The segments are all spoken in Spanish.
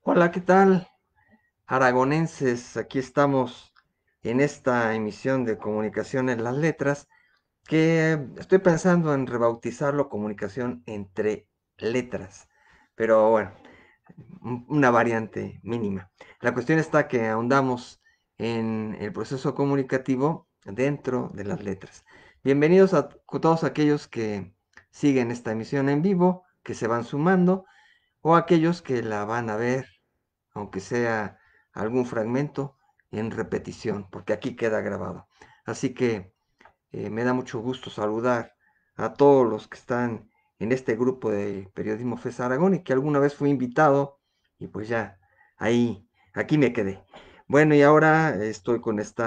Hola, ¿qué tal, aragonenses? Aquí estamos en esta emisión de Comunicación en las Letras, que estoy pensando en rebautizarlo Comunicación entre Letras, pero bueno, una variante mínima. La cuestión está que ahondamos en el proceso comunicativo dentro de las letras. Bienvenidos a todos aquellos que siguen esta emisión en vivo, que se van sumando, o aquellos que la van a ver, aunque sea algún fragmento, en repetición, porque aquí queda grabado. Así que me da mucho gusto saludar a todos los que están en este grupo de Periodismo FES Aragón y que alguna vez fui invitado y pues ya, ahí, aquí me quedé. Bueno, y ahora estoy con este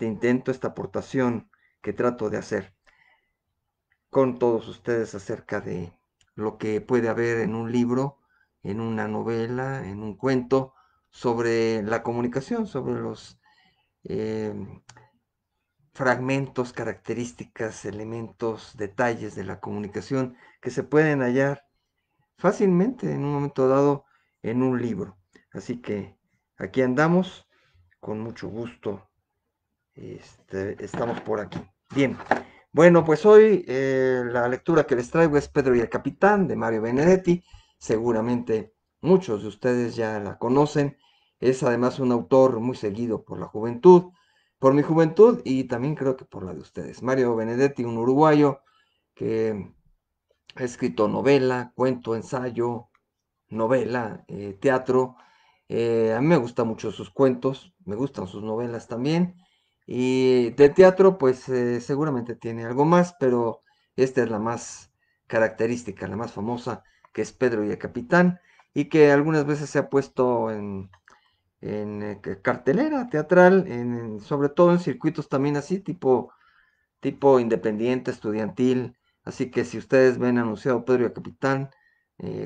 intento, esta aportación que trato de hacer con todos ustedes acerca de lo que puede haber en un libro, en una novela, en un cuento, sobre la comunicación, sobre los eh, fragmentos, características, elementos, detalles de la comunicación que se pueden hallar fácilmente en un momento dado en un libro. Así que aquí andamos con mucho gusto. Estamos por aquí. Bien, bueno, pues hoy la lectura que les traigo es Pedro y el Capitán de Mario Benedetti. Seguramente muchos de ustedes ya la conocen. Es además un autor muy seguido por la juventud, por mi juventud y también creo que por la de ustedes. Mario Benedetti, un uruguayo que ha escrito novela, cuento, ensayo, novela, teatro. A mí me gustan mucho sus cuentos, me gustan sus novelas también. Y de teatro, pues seguramente tiene algo más, pero esta es la más característica, la más famosa, que es Pedro y el Capitán, y que algunas veces se ha puesto en cartelera teatral, sobre todo en circuitos también así, tipo independiente, estudiantil. Así que si ustedes ven anunciado Pedro y el Capitán,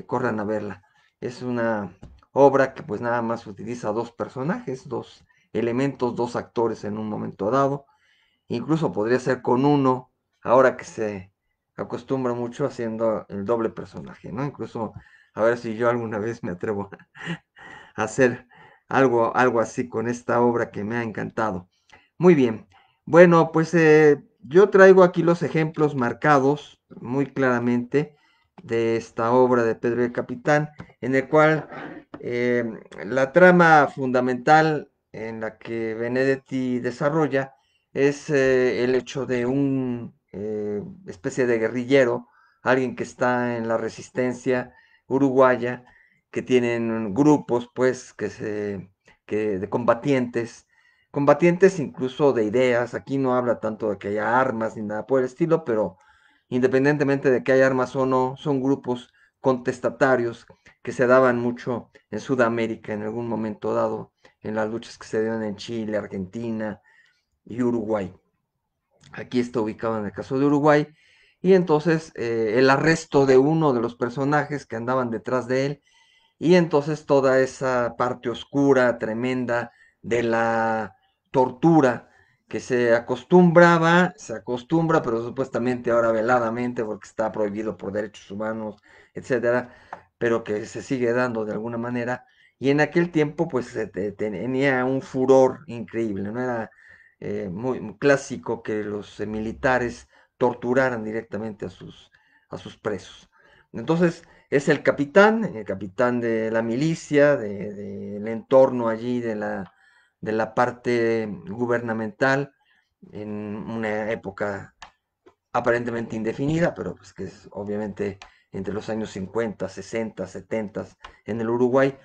corran a verla. Es una obra que pues nada más utiliza dos personajes, dos elementos, dos actores en un momento dado. Incluso podría ser con uno, ahora que se acostumbra mucho haciendo el doble personaje, ¿no? Incluso a ver si yo alguna vez me atrevo a hacer algo así con esta obra que me ha encantado. Muy bien. Bueno, pues yo traigo aquí los ejemplos marcados muy claramente de esta obra de Pedro el Capitán, en el cual eh, la trama fundamental en la que Benedetti desarrolla es el hecho de un especie de guerrillero, alguien que está en la resistencia uruguaya, que tienen grupos, pues, de combatientes incluso de ideas. Aquí no habla tanto de que haya armas ni nada por el estilo, pero independientemente de que haya armas o no, son grupos contestatarios que se daban mucho en Sudamérica en algún momento dado, en las luchas que se dieron en Chile, Argentina y Uruguay. Aquí está ubicado en el caso de Uruguay. Y entonces el arresto de uno de los personajes que andaban detrás de él, y entonces toda esa parte oscura, tremenda de la tortura que se acostumbra, pero supuestamente ahora veladamente, porque está prohibido por derechos humanos, etcétera, pero que se sigue dando de alguna manera. Y en aquel tiempo, pues tenía un furor increíble, ¿no? Era muy clásico que los militares torturaran directamente a sus presos. Entonces, es el capitán de la milicia, del entorno allí, de la parte gubernamental, en una época aparentemente indefinida, pero pues que es obviamente entre los años 50, 60, 70 en el Uruguay.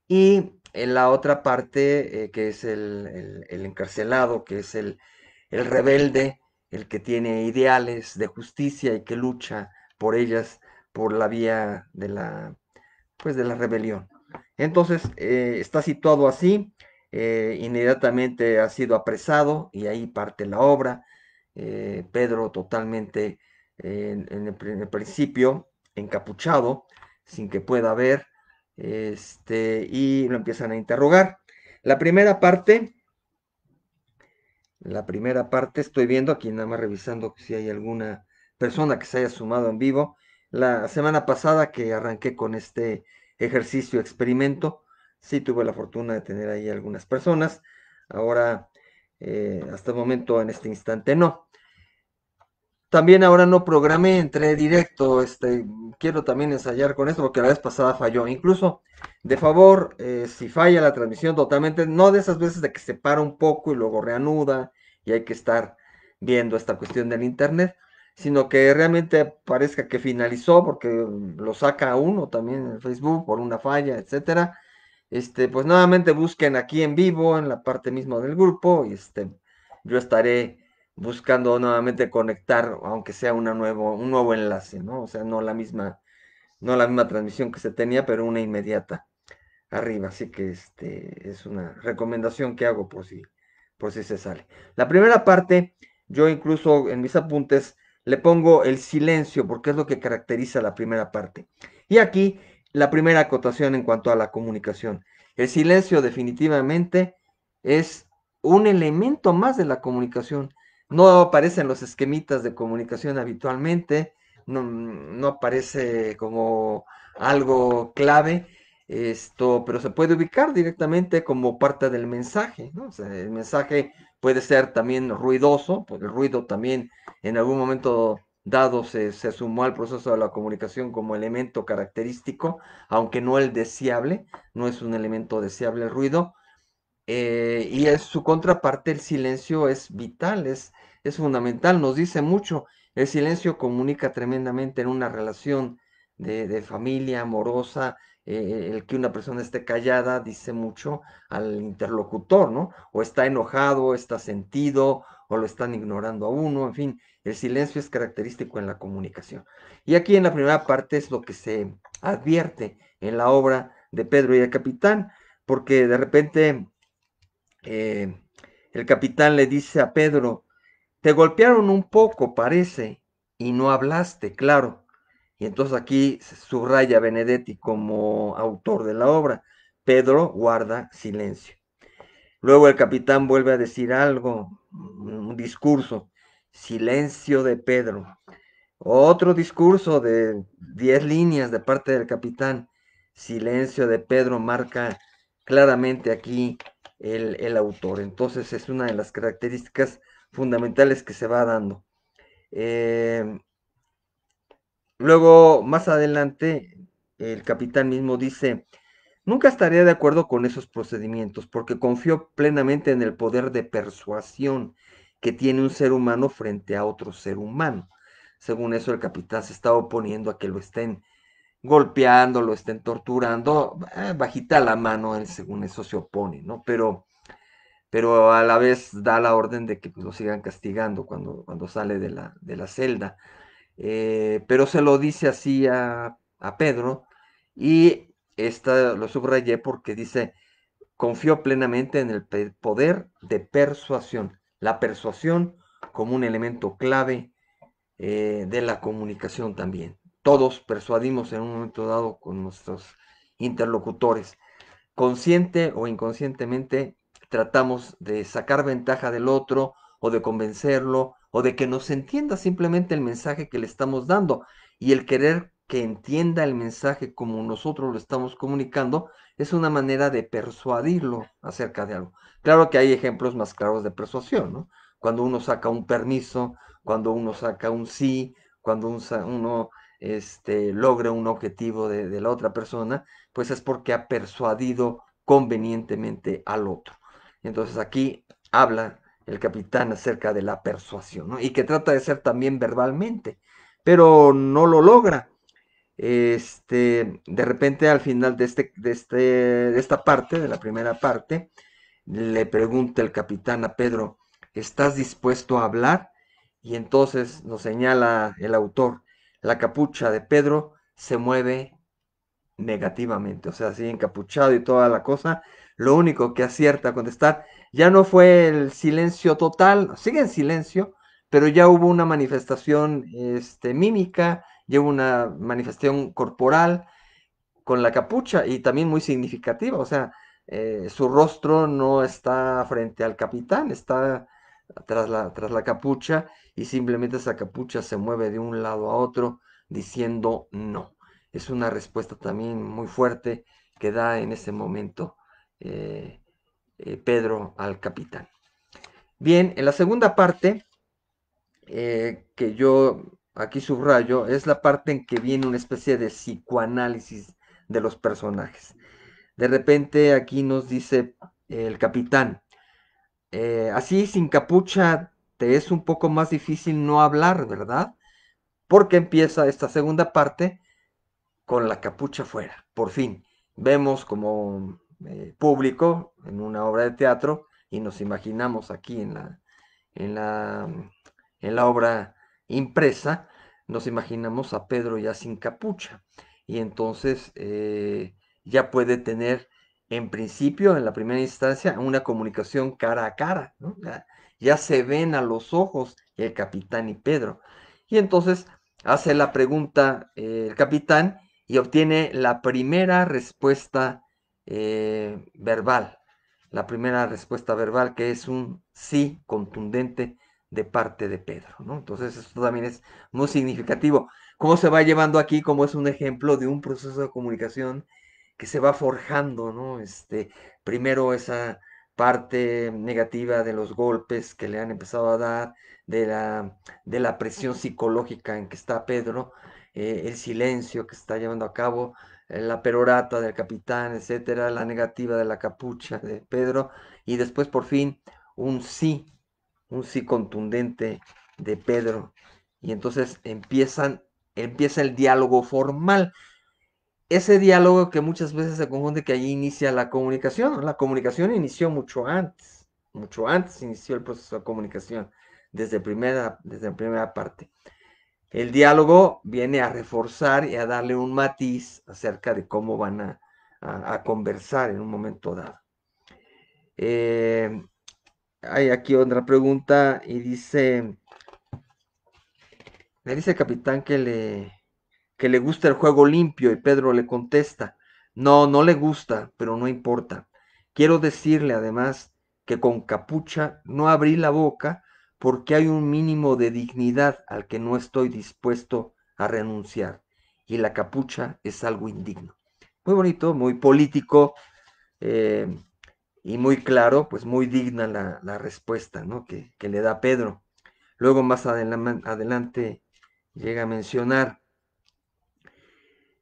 Y en la otra parte, que es el encarcelado, que es el rebelde, el que tiene ideales de justicia y que lucha por ellas por la vía pues de la rebelión. Entonces, está situado así, inmediatamente ha sido apresado y ahí parte la obra. Pedro totalmente en el principio encapuchado, sin que pueda ver, y lo empiezan a interrogar. La primera parte, la primera parte estoy viendo aquí nada más revisando si hay alguna persona que se haya sumado en vivo. La semana pasada que arranqué con este ejercicio experimento, sí tuve la fortuna de tener ahí algunas personas. Ahora, hasta el momento, en este instante, no. También ahora no programé, entré directo, quiero también ensayar con esto porque la vez pasada falló. Incluso, de favor, si falla la transmisión totalmente, no de esas veces de que se para un poco y luego reanuda y hay que estar viendo esta cuestión del internet, sino que realmente parezca que finalizó porque lo saca a uno también en Facebook por una falla, etcétera. Pues nuevamente busquen aquí en vivo, en la parte misma del grupo, y yo estaré buscando nuevamente conectar, aunque sea un nuevo enlace, ¿no? O sea, no la misma transmisión que se tenía, pero una inmediata arriba. Así que es una recomendación que hago por si se sale. La primera parte, yo incluso en mis apuntes le pongo el silencio, porque es lo que caracteriza la primera parte. Y aquí la primera acotación en cuanto a la comunicación. El silencio definitivamente es un elemento más de la comunicación. No aparece en los esquemitas de comunicación habitualmente, no aparece como algo clave, pero se puede ubicar directamente como parte del mensaje, ¿no? O sea, el mensaje puede ser también ruidoso, porque el ruido también en algún momento dado se sumó al proceso de la comunicación como elemento característico, aunque no el deseable, no es un elemento deseable el ruido, y es su contraparte, el silencio es vital, es fundamental, nos dice mucho. El silencio comunica tremendamente en una relación de familia amorosa. El que una persona esté callada dice mucho al interlocutor, ¿no? O está enojado, o está sentido, o lo están ignorando a uno, en fin, el silencio es característico en la comunicación. Y aquí en la primera parte es lo que se advierte en la obra de Pedro y el Capitán, porque de repente eh, el capitán le dice a Pedro, te golpearon un poco, parece, y no hablaste, claro. Y entonces aquí se subraya Benedetti como autor de la obra. Pedro guarda silencio. Luego el capitán vuelve a decir algo, un discurso. Silencio de Pedro. Otro discurso de 10 líneas de parte del capitán. Silencio de Pedro marca claramente aquí el autor. Entonces es una de las características fundamentales que se va dando. Eh, Luego, más adelante, el capitán mismo dice, nunca estaría de acuerdo con esos procedimientos porque confío plenamente en el poder de persuasión que tiene un ser humano frente a otro ser humano. Según eso, el capitán se está oponiendo a que lo estén golpeando, lo estén torturando, bajita la mano, él según eso se opone, ¿no? Pero a la vez da la orden de que pues, lo sigan castigando cuando sale de la celda. Pero se lo dice así a Pedro, y esta lo subrayé porque dice, confío plenamente en el poder de persuasión, la persuasión como un elemento clave de la comunicación también. Todos persuadimos en un momento dado con nuestros interlocutores. Consciente o inconscientemente tratamos de sacar ventaja del otro o de convencerlo o de que nos entienda simplemente el mensaje que le estamos dando. Y el querer que entienda el mensaje como nosotros lo estamos comunicando es una manera de persuadirlo acerca de algo. Claro que hay ejemplos más claros de persuasión, ¿no? Cuando uno saca un permiso, cuando uno saca un sí, cuando uno logra un objetivo de la otra persona, pues es porque ha persuadido convenientemente al otro. Entonces aquí habla el capitán acerca de la persuasión, ¿no? Y que trata de ser también verbalmente, pero no lo logra. De repente al final de esta parte, de la primera parte, le pregunta el capitán a Pedro, ¿estás dispuesto a hablar? Y entonces nos señala el autor, la capucha de Pedro se mueve negativamente, o sea, así encapuchado y toda la cosa. Lo único que acierta a contestar ya no fue el silencio total, sigue en silencio, pero ya hubo una manifestación mímica, ya hubo una manifestación corporal con la capucha y también muy significativa, o sea, su rostro no está frente al capitán, está tras la capucha, y simplemente esa capucha se mueve de un lado a otro diciendo no. Es una respuesta también muy fuerte que da en ese momento eh, Pedro al capitán. Bien, en la segunda parte, que yo aquí subrayo, es la parte en que viene una especie de psicoanálisis de los personajes. De repente aquí nos dice el capitán, así sin capucha te es un poco más difícil no hablar, ¿verdad? Porque empieza esta segunda parte con la capucha fuera. Por fin, vemos como público en una obra de teatro y nos imaginamos aquí en la, en la obra impresa, nos imaginamos a Pedro ya sin capucha. Y entonces ya puede tener, en principio, en la primera instancia, una comunicación cara a cara, ¿no? Ya se ven a los ojos el capitán y Pedro. Y entonces hace la pregunta el capitán y obtiene la primera respuesta verbal. La primera respuesta verbal, que es un sí contundente de parte de Pedro, ¿no? Entonces esto también es muy significativo. Cómo se va llevando aquí, como es un ejemplo de un proceso de comunicación que se va forjando, ¿no? Primero esa parte negativa de los golpes que le han empezado a dar, de la presión psicológica en que está Pedro, el silencio que está llevando a cabo, la perorata del capitán, etcétera, la negativa de la capucha de Pedro, y después por fin un sí, un sí contundente de Pedro. Y entonces empieza el diálogo formal. Ese diálogo que muchas veces se confunde que allí inicia la comunicación, ¿no? La comunicación inició mucho antes inició el proceso de comunicación, desde la primera parte. El diálogo viene a reforzar y a darle un matiz acerca de cómo van a conversar en un momento dado. Hay aquí otra pregunta y le dice el capitán que le gusta el juego limpio y Pedro le contesta, no, no le gusta, pero no importa. Quiero decirle además que con capucha no abrí la boca porque hay un mínimo de dignidad al que no estoy dispuesto a renunciar y la capucha es algo indigno. Muy bonito, muy político eh, y muy claro, pues muy digna la respuesta, ¿no? que le da Pedro. Luego más adelante llega a mencionar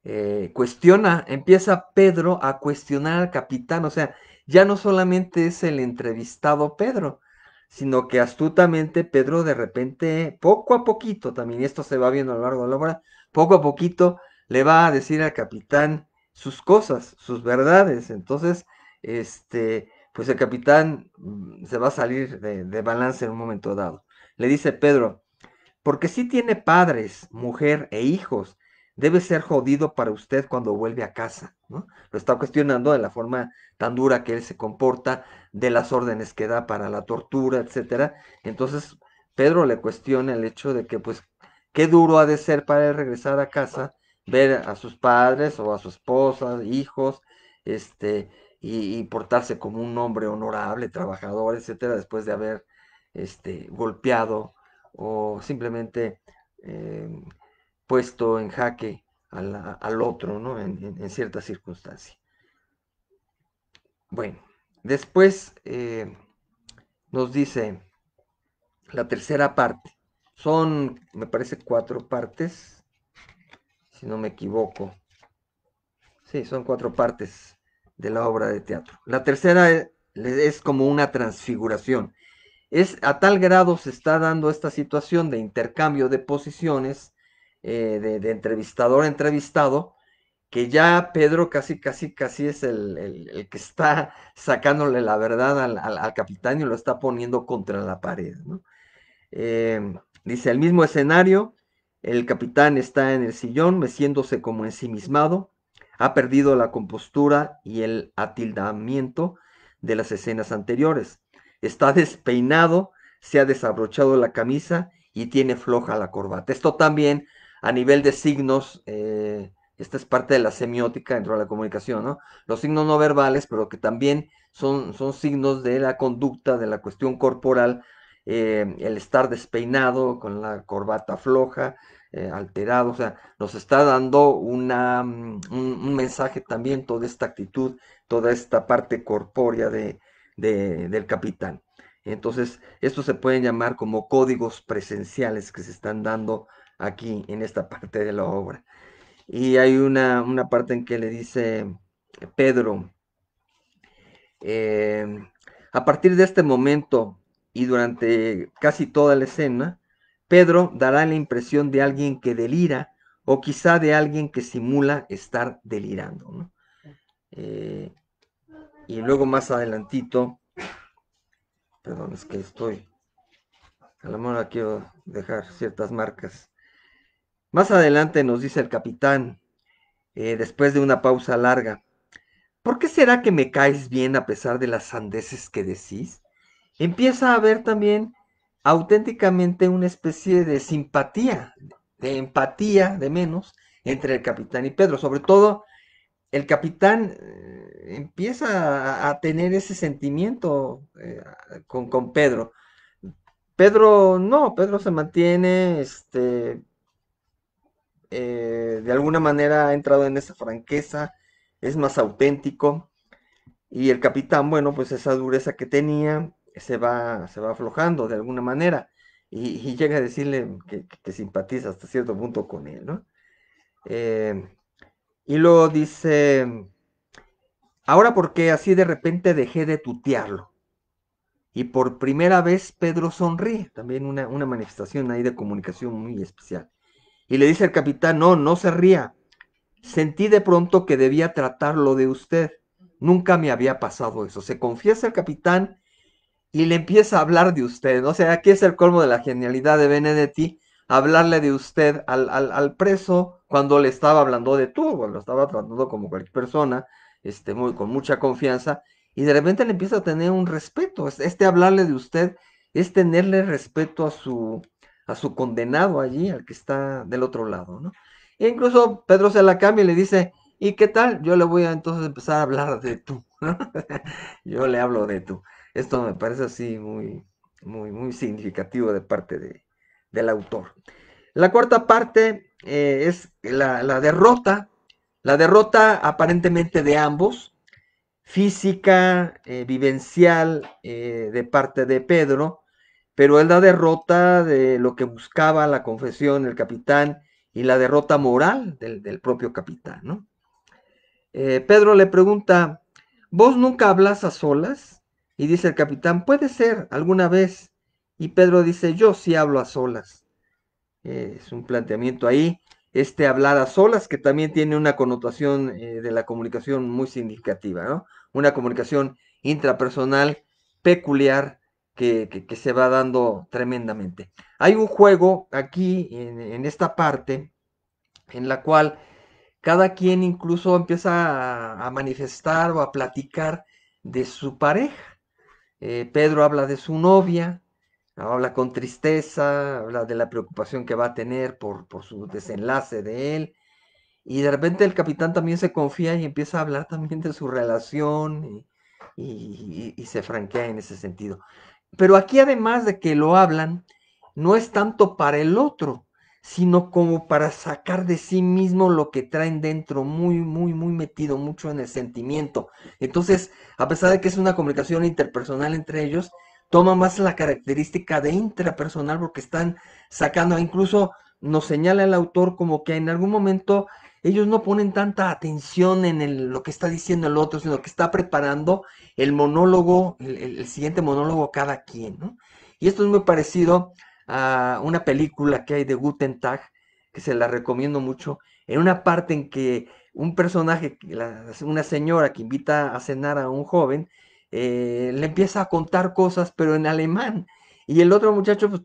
empieza Pedro a cuestionar al capitán, o sea, ya no solamente es el entrevistado Pedro, sino que astutamente Pedro de repente, poco a poquito, también esto se va viendo a lo largo de la obra, poco a poquito le va a decir al capitán sus cosas, sus verdades, entonces, pues el capitán se va a salir de balance en un momento dado. Le dice Pedro, porque sí tiene padres, mujer e hijos. Debe ser jodido para usted cuando vuelve a casa, ¿no? Lo está cuestionando de la forma tan dura que él se comporta, de las órdenes que da para la tortura, etcétera. Entonces, Pedro le cuestiona el hecho de que, pues, qué duro ha de ser para él regresar a casa, ver a sus padres o a su esposa, hijos, y portarse como un hombre honorable, trabajador, etcétera, después de haber, golpeado o simplemente eh, puesto en jaque al otro, ¿no? En ciertas circunstancias. Bueno, después nos dice la tercera parte. Son, me parece, cuatro partes, si no me equivoco. Sí, son cuatro partes de la obra de teatro. La tercera es como una transfiguración. Es a tal grado se está dando esta situación de intercambio de posiciones, de entrevistador a entrevistado, que ya Pedro casi es el que está sacándole la verdad al capitán y lo está poniendo contra la pared, ¿no? Dice, el mismo escenario, el capitán está en el sillón, meciéndose como ensimismado, ha perdido la compostura y el atildamiento de las escenas anteriores. Está despeinado, se ha desabrochado la camisa y tiene floja la corbata. Esto también a nivel de signos, esta es parte de la semiótica dentro de la comunicación, ¿no? Los signos no verbales, pero que también son signos de la conducta, de la cuestión corporal, el estar despeinado, con la corbata floja, alterado, o sea, nos está dando un mensaje también, toda esta actitud, toda esta parte corpórea del capitán. Entonces, estos se pueden llamar como códigos presenciales que se están dando aquí en esta parte de la obra. Y hay una parte en que le dice Pedro, eh, a partir de este momento y durante casi toda la escena, Pedro dará la impresión de alguien que delira o quizá de alguien que simula estar delirando, ¿no? Eh, y luego más adelantito, perdón, es que estoy, a lo mejor quiero dejar ciertas marcas. Más adelante nos dice el capitán, después de una pausa larga, ¿por qué será que me caes bien a pesar de las sandeces que decís? Empieza a haber también auténticamente una especie de simpatía, de empatía, de menos, entre el capitán y Pedro. Sobre todo, el capitán empieza a tener ese sentimiento con Pedro. Pedro no, Pedro se mantiene, de alguna manera ha entrado en esa franqueza, es más auténtico. Y el capitán, bueno, pues esa dureza que tenía se va aflojando de alguna manera. Y llega a decirle que simpatiza hasta cierto punto con él, ¿no? Eh, y luego dice, ahora porque así de repente dejé de tutearlo. Y por primera vez Pedro sonríe, también una manifestación ahí de comunicación muy especial. Y le dice al capitán, no, no se ría. Sentí de pronto que debía tratarlo de usted. Nunca me había pasado eso. Se confiesa el capitán y le empieza a hablar de usted, ¿no? O sea, aquí es el colmo de la genialidad de Benedetti, hablarle de usted al preso cuando le estaba hablando de tú, cuando lo estaba tratando como cualquier persona, con mucha confianza, y de repente le empieza a tener un respeto. Hablarle de usted es tenerle respeto a su condenado allí, al que está del otro lado, ¿no? E incluso Pedro se la cambia y le dice, ¿y qué tal? Yo le voy a entonces empezar a hablar de tú, ¿no? Yo le hablo de tú. Esto me parece así muy, muy, muy significativo de parte del autor. La cuarta parte es la derrota aparentemente de ambos, física, vivencial, de parte de Pedro, pero es la derrota de lo que buscaba la confesión, el capitán, y la derrota moral del propio capitán, ¿no? Pedro le pregunta, ¿vos nunca hablas a solas? Y dice el capitán, puede ser, alguna vez. Y Pedro dice, yo sí hablo a solas. Es un planteamiento ahí, hablar a solas, que también tiene una connotación de la comunicación muy significativa, ¿no? Una comunicación intrapersonal peculiar que se va dando tremendamente. Hay un juego aquí en esta parte en la cual cada quien incluso empieza a manifestar o a platicar de su pareja. Pedro habla de su novia, habla con tristeza, habla de la preocupación que va a tener por su desenlace de él, y de repente el capitán también se confía y empieza a hablar también de su relación y se franquea en ese sentido. Pero aquí además de que lo hablan, no es tanto para el otro, sino como para sacar de sí mismo lo que traen dentro, muy, muy, muy metido, mucho en el sentimiento. Entonces, a pesar de que es una comunicación interpersonal entre ellos, toma más la característica de intrapersonal porque están sacando, incluso nos señala el autor como que en algún momento ellos no ponen tanta atención en lo que está diciendo el otro, sino que está preparando el monólogo, el siguiente monólogo cada quien, ¿no? Y esto es muy parecido a una película que hay de Guten Tag, que se la recomiendo mucho, en una parte en que un personaje, una señora que invita a cenar a un joven, le empieza a contar cosas, pero en alemán. Y el otro muchacho pues,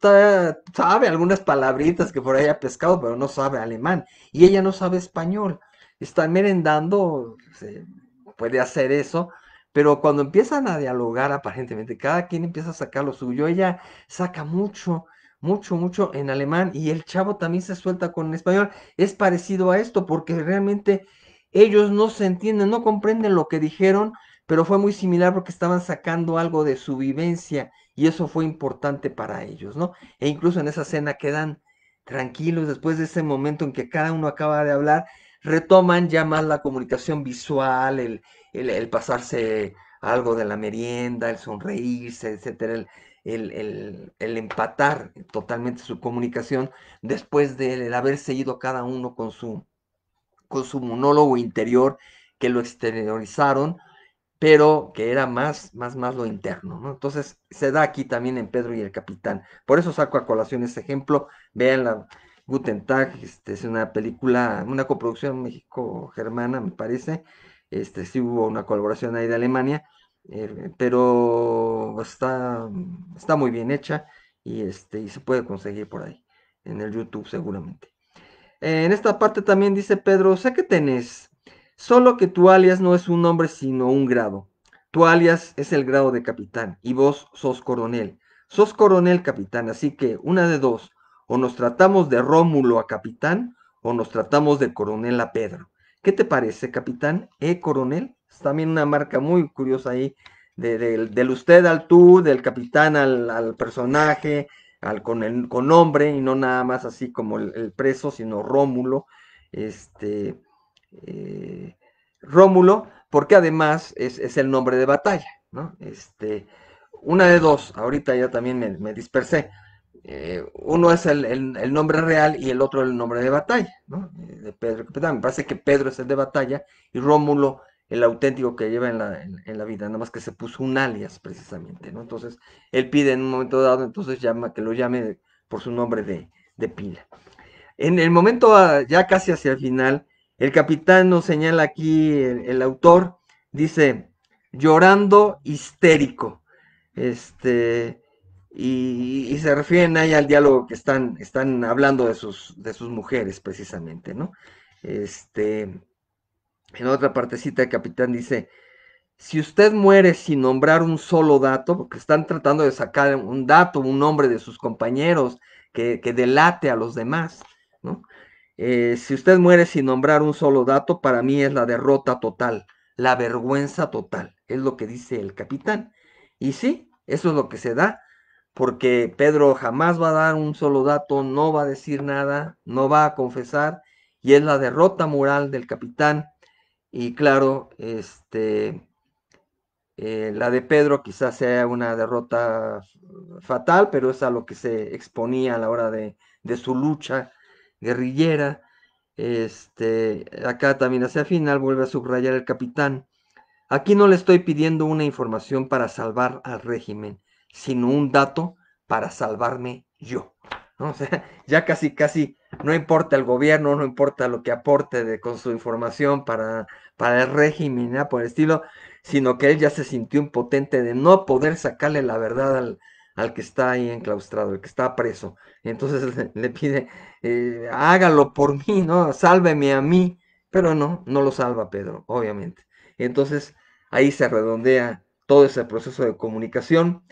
sabe algunas palabritas que por ahí ha pescado, pero no sabe alemán. Y ella no sabe español. Está merendando, puede hacer eso, pero cuando empiezan a dialogar, aparentemente, cada quien empieza a sacar lo suyo. Ella saca mucho, mucho, mucho en alemán y el chavo también se suelta con español. Es parecido a esto porque realmente ellos no se entienden, no comprenden lo que dijeron, pero fue muy similar porque estaban sacando algo de su vivencia y eso fue importante para ellos, ¿no? E incluso en esa escena tranquilos, después de ese momento en que cada uno acaba de hablar, retoman ya más la comunicación visual, el pasarse algo de la merienda, el sonreírse, etcétera, el empatar totalmente su comunicación después de haberse ido cada uno con su monólogo interior, que lo exteriorizaron, pero que era más lo interno, ¿no? Entonces se da aquí también en Pedro y el Capitán. Por eso saco a colación ese ejemplo. Vean la Guten Tag, es una película, una coproducción México-germana, me parece. Sí hubo una colaboración ahí de Alemania, pero está muy bien hecha y se puede conseguir por ahí, en el YouTube seguramente. En esta parte también dice Pedro, sé que tenés, solo que tu alias no es un nombre sino un grado. Tu alias es el grado de capitán y vos sos coronel. Sos coronel capitán, así que una de dos, o nos tratamos de Rómulo a capitán o nos tratamos de coronel a Pedro. ¿Qué te parece, capitán? Coronel. Es también una marca muy curiosa ahí del usted al tú, del capitán al personaje, con nombre y no nada más así como el preso, sino Rómulo, este, eh, Rómulo, porque además es el nombre de batalla, ¿no? Una de dos, ahorita ya también me dispersé. Uno es el nombre real y el otro el nombre de batalla, ¿no? De Pedro Capitán. Me parece que Pedro es el de batalla y Rómulo el auténtico que lleva en la vida, nada más que se puso un alias precisamente, ¿no? Entonces, él pide en un momento dado, entonces llama, que lo llame por su nombre de pila. En el momento ya casi hacia el final, el capitán nos señala aquí, el autor, dice, llorando histérico, este, y se refieren ahí al diálogo que están hablando de sus mujeres precisamente, ¿no? En otra partecita el capitán dice, si usted muere sin nombrar un solo dato, porque están tratando de sacar un dato, un nombre de sus compañeros que delate a los demás, ¿no? Si usted muere sin nombrar un solo dato, para mí es la derrota total, la vergüenza total, es lo que dice el capitán. Y sí, eso es lo que se da, porque Pedro jamás va a dar un solo dato, no va a decir nada, no va a confesar, y es la derrota moral del capitán. Y claro, la de Pedro quizás sea una derrota fatal, pero es a lo que se exponía a la hora de su lucha guerrillera. Acá también hacia el final vuelve a subrayar el capitán. Aquí no le estoy pidiendo una información para salvar al régimen, sino un dato para salvarme yo, ¿no? O sea, ya casi no importa el gobierno, no importa lo que aporte con su información para el régimen, ¿no? Por el estilo, sino que él ya se sintió impotente de no poder sacarle la verdad al que está ahí enclaustrado, el que está preso. Entonces le pide, hágalo por mí, ¿no? Sálveme a mí. Pero no lo salva Pedro, obviamente. Entonces ahí se redondea todo ese proceso de comunicación,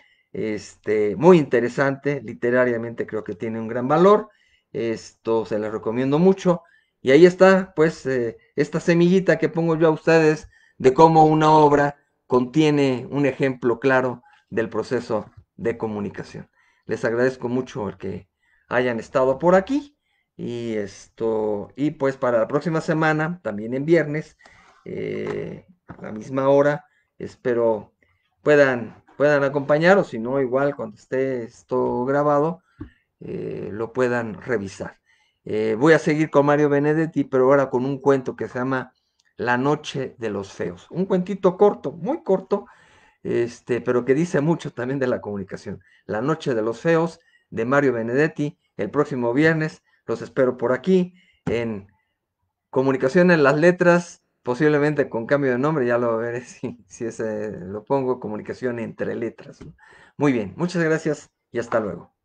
muy interesante, literariamente creo que tiene un gran valor, esto se les recomiendo mucho, y ahí está, pues, esta semillita que pongo yo a ustedes de cómo una obra contiene un ejemplo claro del proceso de comunicación. Les agradezco mucho el que hayan estado por aquí, y pues para la próxima semana, también en viernes, a la misma hora, espero puedan acompañar, o si no, igual cuando esté esto grabado, lo puedan revisar. Voy a seguir con Mario Benedetti, pero ahora con un cuento que se llama La Noche de los Feos. Un cuentito corto, muy corto, pero que dice mucho también de la comunicación. La Noche de los Feos, de Mario Benedetti, el próximo viernes. Los espero por aquí en Comunicación en las Letras, posiblemente con cambio de nombre, ya lo veré si ese lo pongo, Comunicación entre Letras, ¿no? Muy bien, muchas gracias y hasta luego.